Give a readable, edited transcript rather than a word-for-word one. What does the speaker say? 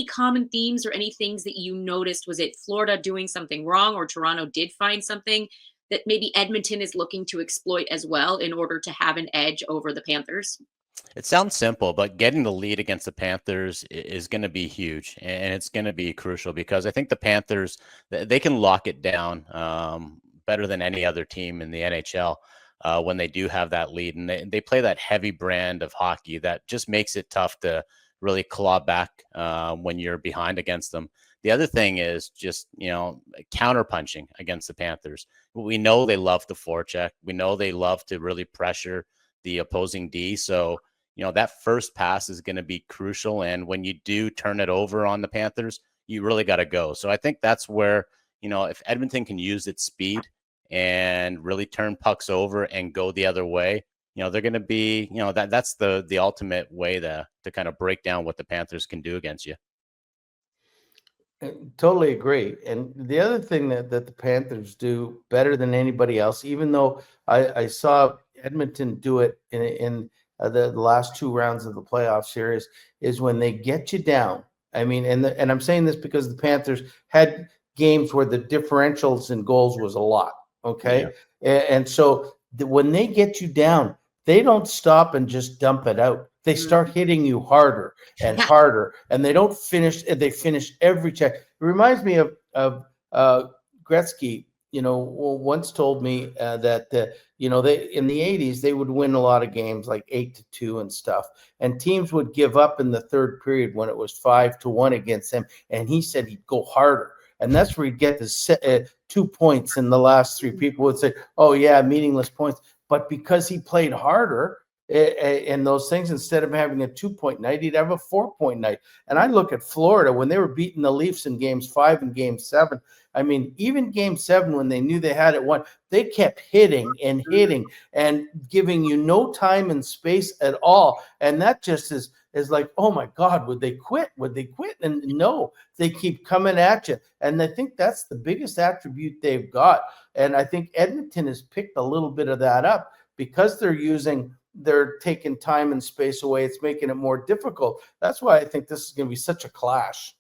common themes or any things that you noticed? Was it Florida doing something wrong, or Toronto did find something that maybe Edmonton is looking to exploit as well in order to have an edge over the Panthers? It sounds simple, but getting the lead against the Panthers is going to be huge, and it's going to be crucial because I think the Panthers, they can lock it down better than any other team in the NHL when they do have that lead, and they play that heavy brand of hockey that just makes it tough to really claw back when you're behind against them. The other thing is just, counterpunching against the Panthers. We know they love the forecheck. We know they love to really pressure the opposing D. So, that first pass is going to be crucial. And when you do turn it over on the Panthers, you really got to go. So I think that's where, if Edmonton can use its speed and really turn pucks over and go the other way, they're going to be, that's the ultimate way to kind of break down what the Panthers can do against you. Totally agree. And the other thing that the Panthers do better than anybody else, even though I saw Edmonton do it in the last two rounds of the playoff series, is when they get you down. I mean, and I'm saying this because the Panthers had games where the differentials in goals was a lot. Okay. Yeah. And so when they get you down, they don't stop and just dump it out. They start hitting you harder and harder, and they don't finish. They finish every check. It reminds me of Gretzky. Once told me that they in the 80s they would win a lot of games like 8-2 and stuff, and teams would give up in the third period when it was 5-1 against them, and he said he'd go harder. And that's where he'd get the 2 points in the last three. People would say, "Oh yeah, meaningless points," but because he played harder and those things, instead of having a 2-point night, he'd have a 4-point night. And I look at Florida when they were beating the Leafs in games 5 and game 7. I mean, even game 7, when they knew they had it won, they kept hitting and hitting and giving you no time and space at all. And that just is like, oh my God, would they quit? Would they quit? And no, they keep coming at you. And I think that's the biggest attribute they've got. And I think Edmonton has picked a little bit of that up because they're taking time and space away. It's making it more difficult. That's why I think this is going to be such a clash.